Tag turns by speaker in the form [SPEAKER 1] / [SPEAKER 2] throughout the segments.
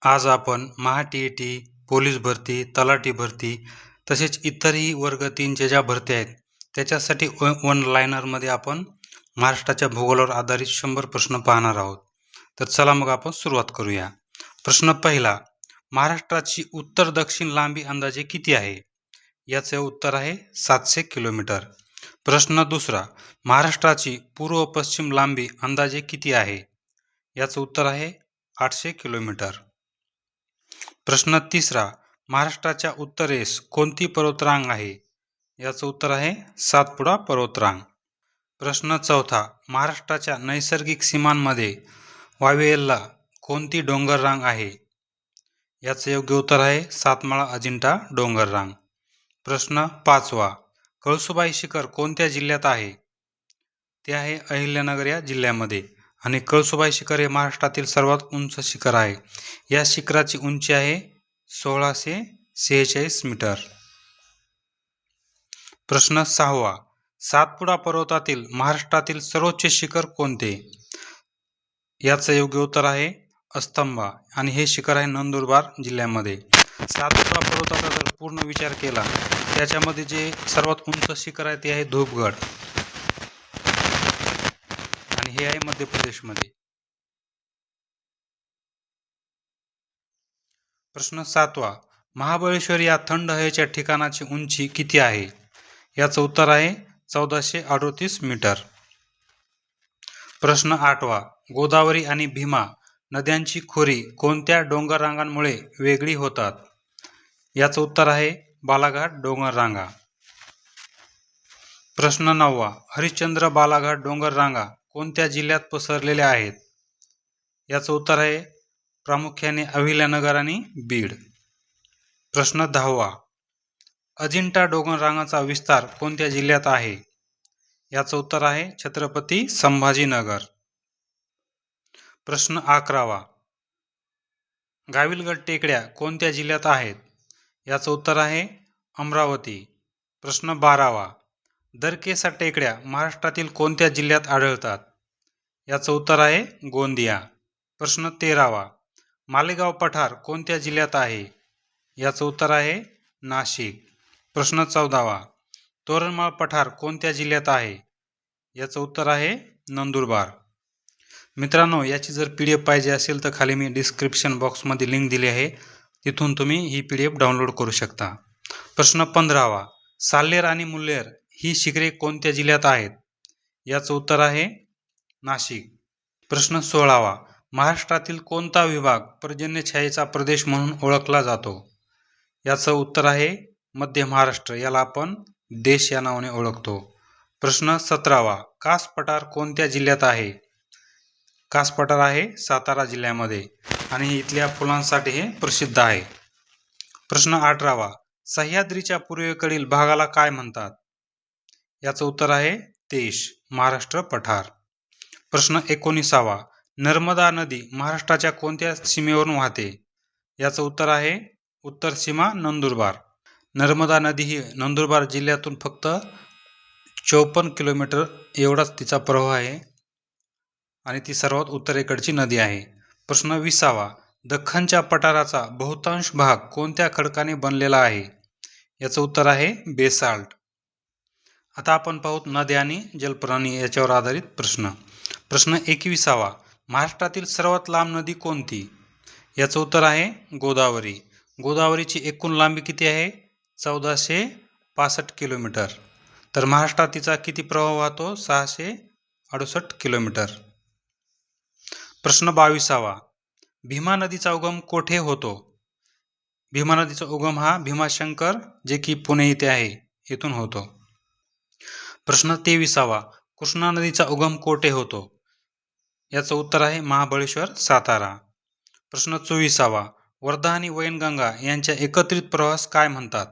[SPEAKER 1] आज आपण महा-टी-ई-टी, पोलीस भरती, तलाठी भरती तसेच इतरही वर्ग 3च्या ज्या भरती आहेत त्याच्यासाठी वन लायनरमध्ये आपण महाराष्ट्राच्या भूगोलावर आधारित 100 प्रश्न पाहणार आहोत. तर चला मग आपण सुरुवात करूया. प्रश्न पहिला, महाराष्ट्राची उत्तर दक्षिण लांबी अंदाजे किती आहे? याचे उत्तर आहे 700 किलोमीटर. प्रश्न दुसरा, महाराष्ट्राची पूर्व पश्चिम लांबी अंदाजे किती आहे? याचं उत्तर आहे 800 किलोमीटर. प्रश्न तिसरा, महाराष्ट्राच्या उत्तरेस कोणती पर्वतरांग आहे? याचं उत्तर आहे सातपुडा पर्वतरांग. प्रश्न चौथा, महाराष्ट्राच्या नैसर्गिक सीमांमध्ये वायव्येला कोणती डोंगररांग आहे? याचं योग्य उत्तर आहे सातमाळा अजिंठा डोंगररांग. प्रश्न पाचवा, कळसुबाई शिखर कोणत्या जिल्ह्यात आहे? ते आहे अहिल्यानगर या जिल्ह्यामध्ये. आणि कळसुबाई शिखर हे महाराष्ट्रातील सर्वात उंच शिखर आहे. या शिखराची उंची आहे 1646 मीटर. प्रश्न सहावा, सातपुडा पर्वतातील महाराष्ट्रातील सर्वोच्च शिखर कोणते? याचं योग्य उत्तर आहे अस्तंबा आणि हे शिखर आहे नंदुरबार जिल्ह्यामध्ये. सातपुडा पर्वताचा जर पूर्ण विचार केला त्याच्यामध्ये जे सर्वात उंच शिखर आहे ते आहे धूपगड आणि हे आहे मध्य प्रदेशमध्ये. प्रश्न सातवा, महाबळेश्वर या थंड हवेच्या ठिकाणाची उंची किती आहे? याचं उत्तर आहे 1438 मीटर. प्रश्न आठवा, गोदावरी आणि भीमा नद्यांची खोरी कोणत्या डोंगररांगांमुळे वेगळी होतात? याचं उत्तर आहे बालाघाट डोंगररांगा. प्रश्न नववा, हरिश्चंद्र बालाघाट डोंगररांगा कोणत्या जिल्ह्यात पसरलेल्या आहेत? याचं उत्तर आहे प्रामुख्याने अहिल्यानगर आणि बीड. प्रश्न दहावा, अजिंठा डोंगररांगाचा विस्तार कोणत्या जिल्ह्यात आहे? याचं उत्तर आहे छत्रपती संभाजीनगर. प्रश्न 11वा, गाविलगड टेकड्या कोणत्या जिल्ह्यात आहेत? याचं उत्तर आहे अमरावती. प्रश्न 12वा, दरकेसा टेकड्या महाराष्ट्रातील कोणत्या जिल्ह्यात आढळतात? याचं उत्तर आहे गोंदिया. प्रश्न 13वा, मालेगाव पठार कोणत्या जिल्ह्यात आहे? याचं उत्तर आहे नाशिक. प्रश्न 14वा, तोरणमाळ पठार कोणत्या जिल्ह्यात आहे? याचं उत्तर आहे नंदुरबार. मित्रांनो, याची जर PDF पाहिजे असेल तर खाली मी डिस्क्रिप्शन बॉक्समध्ये लिंक दिली आहे, तिथून तुम्ही ही PDF डाउनलोड करू शकता. प्रश्न 15वा, साल्हेर आणि मुल्हेर ही शिखरे कोणत्या जिल्ह्यात आहेत? याचं उत्तर आहे नाशिक. प्रश्न 16वा, महाराष्ट्रातील कोणता विभाग पर्जन्यछायेचा प्रदेश म्हणून ओळखला जातो? याचं उत्तर आहे मध्य महाराष्ट्र, याला आपण देश या नावाने ओळखतो. प्रश्न 17वा, कास पठार कोणत्या जिल्ह्यात आहे? कास पठार आहे सातारा जिल्ह्यामध्ये आणि इथल्या फुलांसाठी हे प्रसिद्ध आहे. प्रश्न 18वा, सह्याद्रीच्या पूर्वेकडील भागाला काय म्हणतात? याचं उत्तर आहे देश, महाराष्ट्र पठार. प्रश्न 19वा, नर्मदा नदी महाराष्ट्राच्या कोणत्या सीमेवरून वाहते? याचं उत्तर आहे उत्तर सीमा नंदुरबार. नर्मदा नदी ही नंदुरबार जिल्ह्यातून फक्त 54 किलोमीटर एवढाच तिचा प्रवाह आहे आणि ती सर्वात उत्तरेकडची नदी आहे. प्रश्न 20वा, दख्खनच्या पठाराचा बहुतांश भाग कोणत्या खडकाने बनलेला आहे? याचं उत्तर आहे बेसाल्ट. आता आपण पाहूत नद्या आणि जलप्राणी याच्यावर आधारित प्रश्न. प्रश्न 21वा, महाराष्ट्रातील सर्वात लांब नदी कोणती? याचं उत्तर आहे गोदावरी. गोदावरीची एकूण लांबी किती आहे? 1465 किलोमीटर. तर महाराष्ट्रात तिचा किती प्रवाह वाहतो? 668 किलोमीटर. प्रश्न 22वा, भीमा नदीचा उगम कोठे होतो? भीमा नदीचा उगम हा भीमाशंकर जे की पुणे येथे आहे येथून होतो. प्रश्न 23वा, कृष्णा नदीचा उगम कोठे होतो? याचं उत्तर आहे महाबळेश्वर सातारा. प्रश्न 24वा, वर्धा आणि वैनगंगा यांच्या एकत्रित प्रवाहास काय म्हणतात?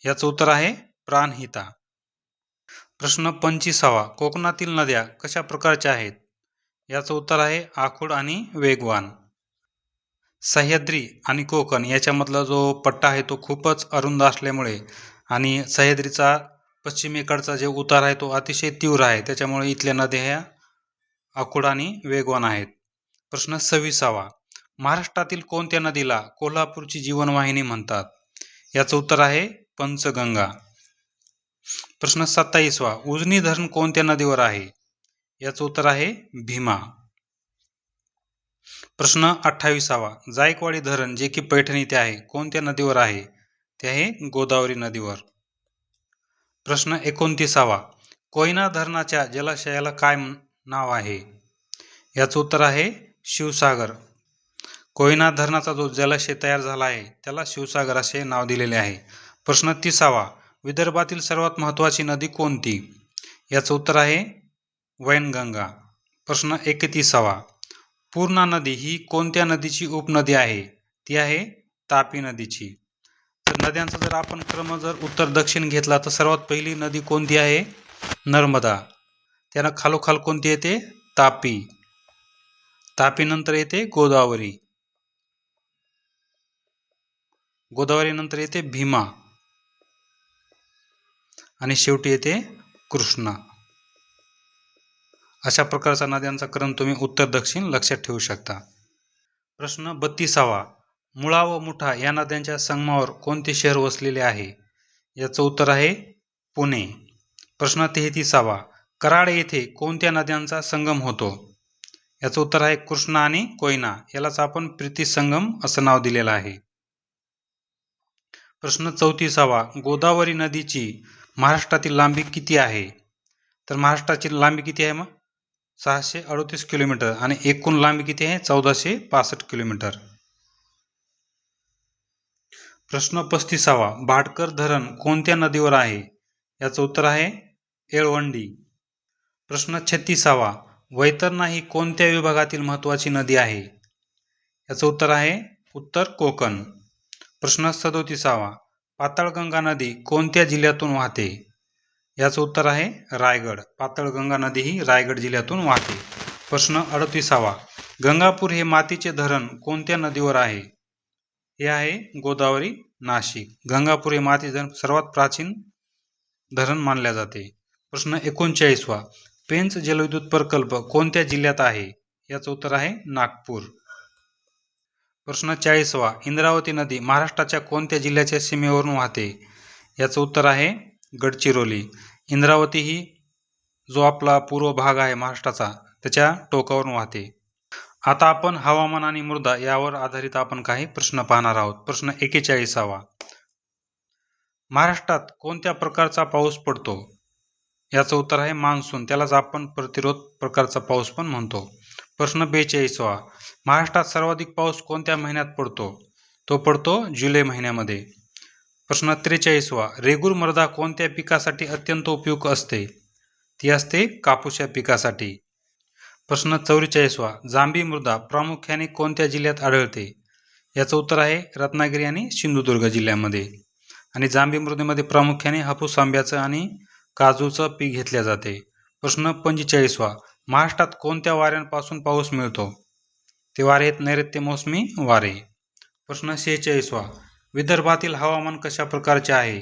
[SPEAKER 1] याचं उत्तर आहे प्राणहिता. प्रश्न 25वा, कोकणातील नद्या कशा प्रकारच्या आहेत? याचं उत्तर आहे आखूड आणि वेगवान. सह्याद्री आणि कोकण याच्यामधला जो पट्टा आहे तो खूपच अरुंद असल्यामुळे आणि सह्याद्रीचा पश्चिमेकडचा जे उतार आहे तो अतिशय तीव्र आहे, त्याच्यामुळे इथल्या नद्या ह्या आखूड आणि वेगवान आहेत. प्रश्न 26वा, महाराष्ट्रातील कोणत्या नदीला कोल्हापूरची जीवनवाहिनी म्हणतात? याचं उत्तर आहे पंचगंगा. प्रश्न 27वा. उजनी धरण कोणत्या नदीवर आहे? याचं उत्तर आहे भीमा. प्रश्न 28वा. जायकवाडी धरण जे की पैठण येथे आहे कोणत्या नदीवर आहे? ते आहे गोदावरी नदीवर. प्रश्न 29वा. कोयना धरणाच्या जलाशयाला काय नाव आहे? याचं उत्तर आहे शिवसागर. कोयना धरणाचा जो जलाशय तयार झाला आहे त्याला शिवसागर असे नाव दिलेले आहे. प्रश्न 30वा. विदर्भातील सर्वात महत्त्वाची नदी कोणती? याचं उत्तर आहे वैनगंगा. प्रश्न 31वा. पूर्णा नदी ही कोणत्या नदीची उपनदी आहे? ती आहे तापी नदीची. तर नद्यांचा जर आपण क्रम जर उत्तर दक्षिण घेतला तर सर्वात पहिली नदी कोणती आहे? नर्मदा. त्यानं खालोखाल कोणती येते? तापी. तापी नंतर येते गोदावरी. गोदावरी नंतर येते भीमा आणि शेवटी येते कृष्णा. अशा प्रकारचा नद्यांचा क्रम तुम्ही उत्तर दक्षिण लक्षात ठेवू शकता. प्रश्न 32वा. मुळा व मुठा या नद्यांच्या संगमावर कोणते शहर वसलेले आहे? याचं उत्तर आहे पुणे. प्रश्न 33वा. कराड येथे कोणत्या नद्यांचा संगम होतो? याचं उत्तर आहे कृष्णा आणि कोयना. यालाच आपण प्रीती संगम असं नाव दिलेलं आहे. प्रश्न 34वा. गोदावरी नदीची महाराष्ट्रातील लांबी किती आहे? तर महाराष्ट्राची लांबी किती आहे मग? 638 किलोमीटर आणि एकूण लांबी किती आहे? 1465 किलोमीटर. प्रश्न 35वा. भाटकर धरण कोणत्या नदीवर आहे? याचं उत्तर आहे येळवंडी. प्रश्न 36वा. वैतरणा ही कोणत्या विभागातील महत्त्वाची नदी आहे? याचं उत्तर आहे उत्तर कोकण. प्रश्न 37वा. पाताळगंगा नदी कोणत्या जिल्ह्यातून वाहते? याचं उत्तर आहे रायगड. पाताळगंगा नदी ही रायगड जिल्ह्यातून वाहते. प्रश्न 38वा. गंगापूर हे मातीचे धरण कोणत्या नदीवर आहे? हे आहे गोदावरी नाशिक. गंगापूर हे मातीचे धरण सर्वात प्राचीन धरण मानले जाते. प्रश्न 39वा. पेंच जलविद्युत प्रकल्प कोणत्या जिल्ह्यात आहे? याचं उत्तर आहे नागपूर. प्रश्न 40वा. इंद्रावती नदी महाराष्ट्राच्या कोणत्या जिल्ह्याच्या सीमेवरून वाहते? याचं उत्तर आहे गडचिरोली. इंद्रावती ही जो आपला पूर्व भाग आहे महाराष्ट्राचा त्याच्या टोकावरून वाहते. आता आपण हवामान आणि मृदा यावर आधारित आपण काही प्रश्न पाहणार आहोत. प्रश्न 41वा. महाराष्ट्रात कोणत्या प्रकारचा पाऊस पडतो? याचं उत्तर आहे मान्सून. त्यालाच आपण प्रतिरोध प्रकारचा पाऊस पण म्हणतो. प्रश्न 42वा. महाराष्ट्रात सर्वाधिक पाऊस कोणत्या महिन्यात पडतो? तो पडतो जुलै महिन्यामध्ये. प्रश्न 43वा. रेगूर मृदा कोणत्या पिकासाठी अत्यंत उपयुक्त असते? ती असते कापूस या पिकासाठी. प्रश्न 44वा. जांभी मृदा प्रामुख्याने कोणत्या जिल्ह्यात आढळते? याचं उत्तर आहे रत्नागिरी आणि सिंधुदुर्ग जिल्ह्यामध्ये. आणि जांभी मृदेमध्ये प्रामुख्याने हापूस आंब्याचं आणि काजूचं पीक घेतले जाते. प्रश्न 45वा. महाराष्ट्रात कोणत्या वाऱ्यांपासून पाऊस मिळतो? ते वारे आहेत नैऋत्य मोसमी वारे. प्रश्न 46वा. विदर्भातील हवामान कशा प्रकारचे आहे?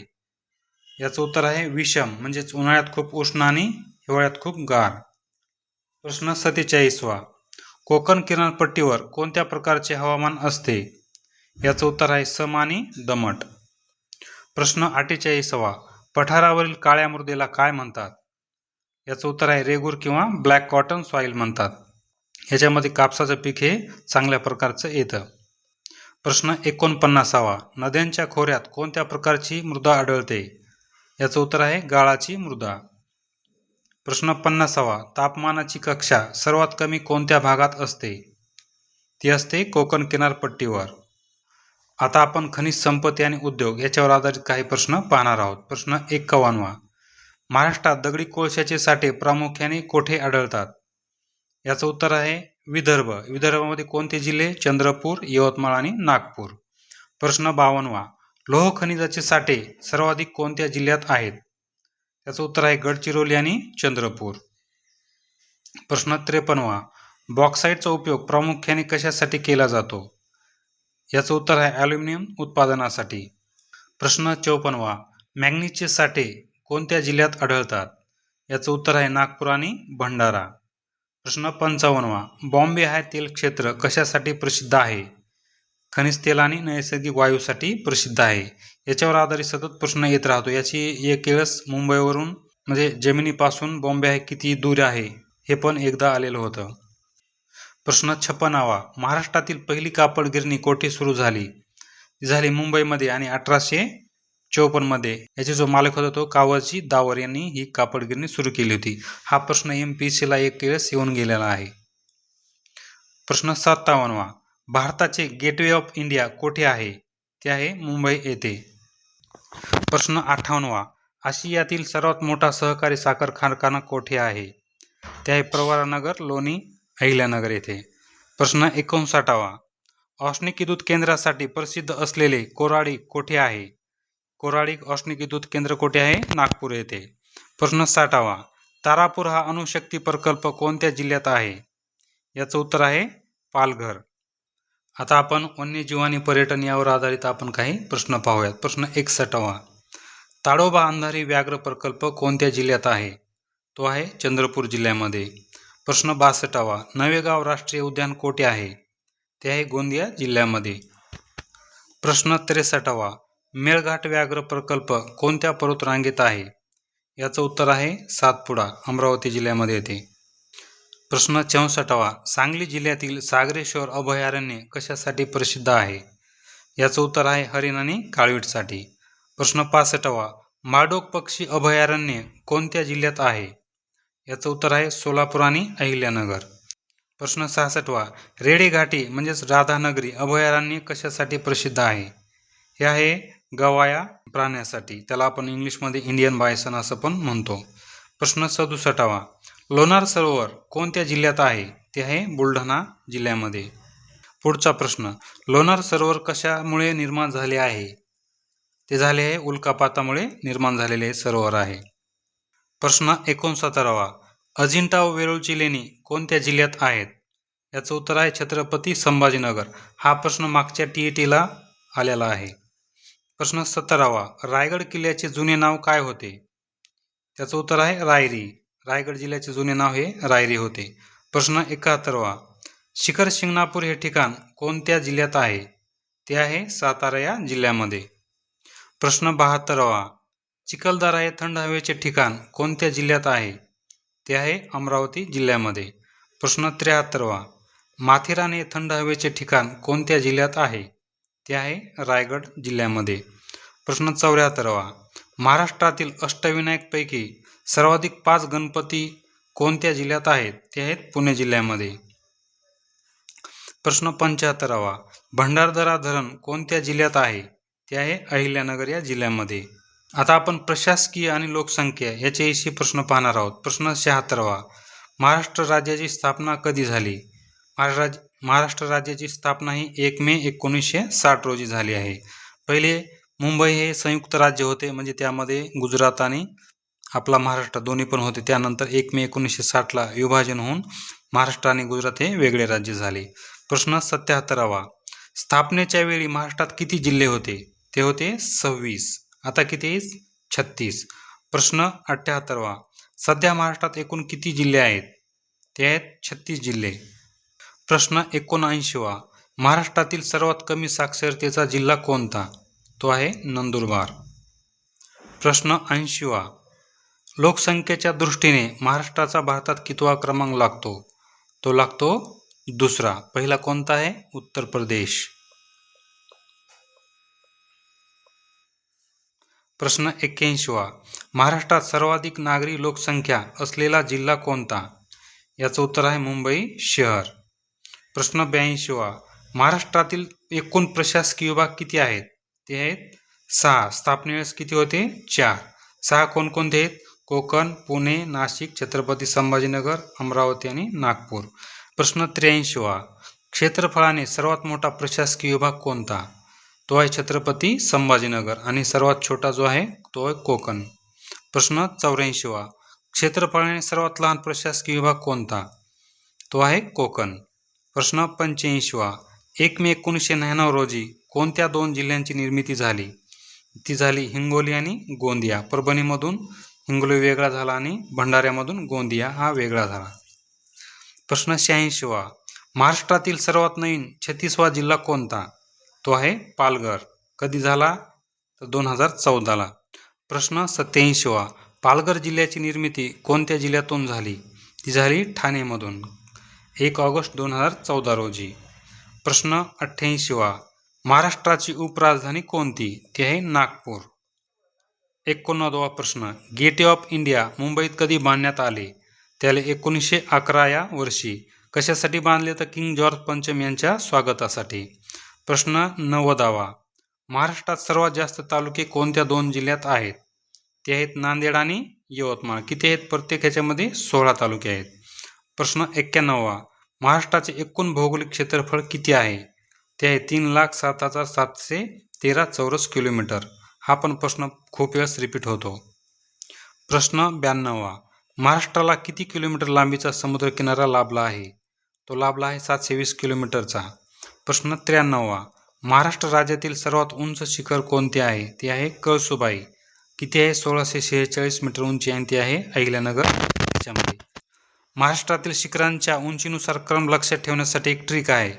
[SPEAKER 1] याचं उत्तर आहे विषम, म्हणजेच उन्हाळ्यात खूप उष्ण आणि हिवाळ्यात खूप गार. प्रश्न 47वा. कोकण किनारपट्टीवर कोणत्या प्रकारचे हवामान असते? याचं उत्तर आहे सम आणि दमट. प्रश्न 48वा. पठारावरील काळ्या मृदेला काय म्हणतात? याचं उत्तर आहे रेगूर किंवा ब्लॅक कॉटन सॉइल म्हणतात. ह्याच्यामध्ये कापसाचं पीक हे चांगल्या प्रकारचं येतं. प्रश्न 49वा. नद्यांच्या खोऱ्यात कोणत्या प्रकारची मृदा आढळते? याचं उत्तर आहे गाळाची मृदा. प्रश्न 50वा. तापमानाची कक्षा सर्वात कमी कोणत्या भागात असते? ती असते कोकण किनारपट्टीवर. आता आपण खनिज संपत्ती आणि उद्योग याच्यावर आधारित काही प्रश्न पाहणार आहोत. प्रश्न 51वा. महाराष्ट्रात दगडी कोळशाचे साठे प्रामुख्याने कोठे आढळतात? याचं उत्तर आहे विदर्भ. विदर्भामध्ये कोणते जिल्हे? चंद्रपूर, यवतमाळ आणि नागपूर. प्रश्न 52वा. लोह खनिजाचे साठे सर्वाधिक कोणत्या जिल्ह्यात आहेत? याचं उत्तर आहे गडचिरोली आणि चंद्रपूर. प्रश्न 53वा. बॉक्साईटचा उपयोग प्रामुख्याने कशासाठी केला जातो? याचं उत्तर आहे ॲल्युमिनियम उत्पादनासाठी. प्रश्न 54वा. मॅंगनीजचे साठे कोणत्या जिल्ह्यात आढळतात? याचं उत्तर आहे नागपूर आणि भंडारा. प्रश्न 55. बॉम्बे हा तेल क्षेत्र कशासाठी प्रसिद्ध आहे? खनिज तेल आणि नैसर्गिक वायूसाठी प्रसिद्ध आहे. याच्यावर आधारित सतत प्रश्न येत राहतो. याची एक वेळेस मुंबईवरून म्हणजे जमिनीपासून बॉम्बे आहे किती दूर आहे हे पण एकदा आलेलं होतं. प्रश्न 56. महाराष्ट्रातील पहिली कापड गिरणी कोठे सुरू झाली? ती झाली मुंबईमध्ये आणि 1854 मध्ये. याचे जो मालक होता तो कावळजी दावर यांनी ही कापड गिरणी सुरू केली होती. हा प्रश्न MPSC ला एक वेळेस येऊन गेलेला आहे. प्रश्न 57. भारताचे गेटवे ऑफ इंडिया कोठे आहे? ते आहे मुंबई येथे. प्रश्न 58. आशियातील सर्वात मोठा सहकारी साखर कारखाना कोठे आहे? ते आहे प्रवरानगर, लोणी, अहिल्यानगर येथे. प्रश्न 59. औष्णिक विद्युत केंद्रासाठी प्रसिद्ध असलेले कोराडी कोठे आहे? कोराडी औष्णिक विद्युत केंद्र कोठे आहे? नागपूर येथे. प्रश्न 60. तारापूर हा अणुशक्ती प्रकल्प कोणत्या जिल्ह्यात आहे? याचं उत्तर आहे पालघर. आता आपण वन्यजीव आणि पर्यटन यावर आधारित आपण काही प्रश्न पाहूयात. प्रश्न 61. ताडोबा अंधारी व्याघ्र प्रकल्प कोणत्या जिल्ह्यात आहे? तो आहे चंद्रपूर जिल्ह्यामध्ये. प्रश्न 62. नवेगाव राष्ट्रीय उद्यान कोठे आहे? ते आहे गोंदिया जिल्ह्यामध्ये. प्रश्न 63. मेळघाट व्याघ्र प्रकल्प कोणत्या पर्वतरांगेत आहे? याचं उत्तर आहे सातपुडा, अमरावती जिल्ह्यामध्ये येते. प्रश्न 64. सांगली जिल्ह्यातील सागरेश्वर अभयारण्य कशासाठी प्रसिद्ध आहे? याचं उत्तर आहे हरिण आणि काळवीटसाठी. प्रश्न 65. माडोक पक्षी अभयारण्य कोणत्या जिल्ह्यात आहे? याचं उत्तर आहे सोलापूर आणि अहिल्यानगर. प्रश्न 66. रेडी घाटी म्हणजेच राधानगरी अभयारण्य कशासाठी प्रसिद्ध आहे? हे आहे गवाया प्राण्यासाठी. त्याला आपण इंग्लिशमध्ये इंडियन बायसन असं पण म्हणतो. प्रश्न 67. लोणार सरोवर कोणत्या जिल्ह्यात आहे? ते आहे बुलढाणा जिल्ह्यामध्ये. पुढचा प्रश्न. लोणार सरोवर कशामुळे निर्माण झाले आहे? ते झाले आहे उल्कापातामुळे निर्माण झालेले सरोवर आहे. प्रश्न 69. अजिंठा व वेरूळची लेणी कोणत्या जिल्ह्यात आहेत? याचं उत्तर आहे छत्रपती संभाजीनगर. हा प्रश्न मागच्या TETला आलेला आहे. प्रश्न 70. रायगड किल्ल्याचे जुने नाव काय होते? त्याचं उत्तर आहे रायरी. रायगड जिल्ह्याचे जुने नाव हे रायरी होते. प्रश्न 71. शिखर शिंगणापूर हे ठिकाण कोणत्या जिल्ह्यात आहे? ते आहे सातारा या जिल्ह्यामध्ये. प्रश्न 72. चिखलदरा हे थंड हवेचे ठिकाण कोणत्या जिल्ह्यात आहे? ते आहे अमरावती जिल्ह्यामध्ये. प्रश्न 73. माथेरान हे थंड हवेचे ठिकाण कोणत्या जिल्ह्यात आहे? ते आहे रायगड जिल्ह्यामध्ये. प्रश्न 74. महाराष्ट्रातील अष्टविनायकपैकी सर्वाधिक 5 गणपती कोणत्या जिल्ह्यात आहेत? ते आहेत पुणे जिल्ह्यामध्ये. प्रश्न 75. भंडारदरा धरण कोणत्या जिल्ह्यात आहे? ते आहे अहिल्यानगर या जिल्ह्यामध्ये. आता आपण प्रशासकीय आणि लोकसंख्या याच्याविषयी प्रश्न पाहणार आहोत. प्रश्न 76. महाराष्ट्र राज्याची स्थापना कधी झाली? महाराष्ट्र राज्याची स्थापना ही 1 मे 1960 रोजी झाली आहे. पहिले मुंबई हे संयुक्त राज्य होते, म्हणजे त्यामध्ये गुजरात आणि आपला महाराष्ट्र दोन्ही पण होते. त्यानंतर 1 मे 1960ला विभाजन होऊन महाराष्ट्र आणि गुजरात हे वेगळे राज्य झाले. प्रश्न 77. स्थापनेच्या वेळी महाराष्ट्रात किती जिल्हे होते? ते होते 26. आता किती? 36. प्रश्न 78. सध्या महाराष्ट्रात एकूण किती जिल्हे आहेत? ते आहेत 36 जिल्हे. प्रश्न 79. महाराष्ट्रातील सर्वात कमी साक्षरतेचा जिल्हा कोणता? तो आहे नंदुरबार. प्रश्न 80. लोकसंख्येच्या दृष्टीने महाराष्ट्राचा भारतात कितवा क्रमांक लागतो? तो लागतो 2रा. पहिला कोणता आहे? उत्तर प्रदेश. प्रश्न 81. महाराष्ट्रात सर्वाधिक नागरी लोकसंख्या असलेला जिल्हा कोणता? याचं उत्तर आहे मुंबई शहर. प्रश्न 82. महाराष्ट्रातील एकूण प्रशासकीय विभाग किती आहेत? ते आहेत 6. स्थापनेवेळेस किती होते? 4. 6 कोणकोणते आहेत? कोकण, पुणे, नाशिक, छत्रपती संभाजीनगर, अमरावती आणि नागपूर. प्रश्न 83. क्षेत्रफळाने सर्वात मोठा प्रशासकीय विभाग कोणता? तो आहे छत्रपती संभाजीनगर आणि सर्वात छोटा जो आहे तो आहे कोकण. प्रश्न 84. क्षेत्रफळाने सर्वात लहान प्रशासकीय विभाग कोणता? तो आहे कोकण. प्रश्न 85. 1 मे 1999 रोजी कोणत्या 2 जिल्ह्यांची निर्मिती झाली? ती झाली हिंगोली आणि गोंदिया. परभणीमधून हिंगोली वेगळा झाला आणि भंडाऱ्यामधून गोंदिया हा वेगळा झाला. प्रश्न 86वा. महाराष्ट्रातील सर्वात नवीन 36वा जिल्हा कोणता? तो आहे पालघर. कधी झाला? तर 2014ला. प्रश्न 87वा. पालघर जिल्ह्याची निर्मिती कोणत्या जिल्ह्यातून झाली? ती झाली ठाणेमधून 1 ऑगस्ट 2014 रोजी. प्रश्न 88वा. महाराष्ट्राची उपराजधानी कोणती? ती आहे नागपूर. 89वा प्रश्न. गेटवे ऑफ इंडिया मुंबईत कधी बांधण्यात आले? त्याला 1911 या वर्षी. कशासाठी बांधले? तर किंग जॉर्ज पंचम यांच्या स्वागतासाठी. प्रश्न 90वा. महाराष्ट्रात सर्वात जास्त तालुके कोणत्या 2 जिल्ह्यात आहेत? ते आहेत नांदेड आणि यवतमाळ. किती आहेत? प्रत्येक ह्याच्यामध्ये 16 तालुके आहेत. प्रश्न 91वा. महाराष्ट्राचे एकूण भौगोलिक क्षेत्रफळ किती आहे? ते आहे 3,07,713 चौरस किलोमीटर. हा पण प्रश्न खूप वेळेस रिपीट होतो. प्रश्न 92वा. महाराष्ट्राला किती किलोमीटर लांबीचा समुद्रकिनारा लाभला आहे? तो लाभला आहे 720 किलोमीटरचा. प्रश्न 93वा. महाराष्ट्र राज्यातील सर्वात उंच शिखर कोणते आहे? ते आहे कळसुबाई. किती आहे? 1646 मीटर उंची आणि ती आहे अहिल्यानगर याच्यामध्ये. महाराष्ट्रातील शिखरांच्या उंचीनुसार क्रम लक्षात ठेवण्यासाठी एक ट्रिक आहे.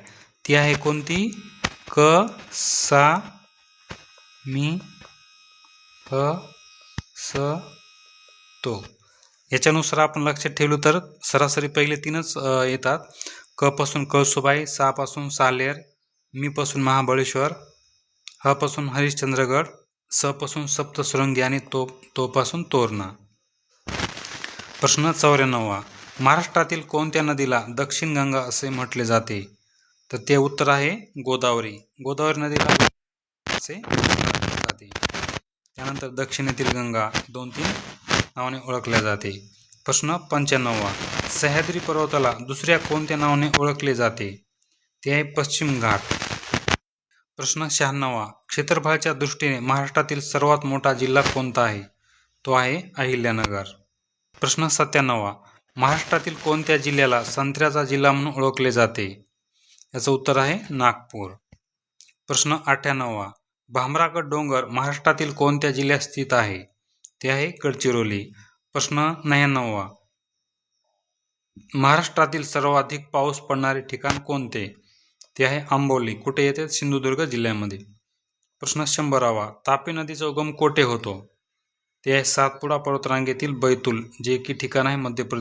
[SPEAKER 1] ती आहे कोणती? क सा मी प स तो. याच्यानुसार आपण लक्षात ठेवलं तर सरासरी पहिले 3च येतात. क पासून कळसुबाई, सा पासून सालेर, मी पासून महाबळेश्वर, ह पासून हरिश्चंद्रगड, स पासून सप्तशृंगी आणि तो पासून तोरणा. प्रश्न 94वा. महाराष्ट्रातील कोणत्या नदीला दक्षिण गंगा असे म्हटले जाते? तर ते उत्तर आहे गोदावरी. गोदावरी नदीला असे म्हटले जाते. त्यानंतर दक्षिणेतील गंगा 2-3 नावाने ओळखल्या जाते. प्रश्न 95वा. सह्याद्री पर्वताला दुसऱ्या कोणत्या नावाने ओळखले जाते? ते आहे पश्चिम घाट. प्रश्न 96वा. क्षेत्रफळाच्या दृष्टीने महाराष्ट्रातील सर्वात मोठा जिल्हा कोणता आहे? तो आहे अहिल्यानगर. प्रश्न 97वा. महाराष्ट्रातील कोणत्या जिल्ह्याला संत्र्याचा जिल्हा म्हणून ओळखले जाते? याचं उत्तर आहे नागपूर. प्रश्न 98वा. भामरागड डोंगर महाराष्ट्रातील कोणत्या जिल्ह्यात स्थित आहे? ते आहे गडचिरोली. प्रश्न 99वा. महाराष्ट्रातील सर्वाधिक पाऊस पडणारे ठिकाण कोणते? ते आहे आंबोली. कुठे येते? सिंधुदुर्ग जिल्ह्यामध्ये. प्रश्न 100वा. तापी नदीचा उगम कोठे होतो? ते आहे सातपुडा पर्वतरांगेतील बैतूल, जे की ठिकाण आहे मध्य प्रदेश.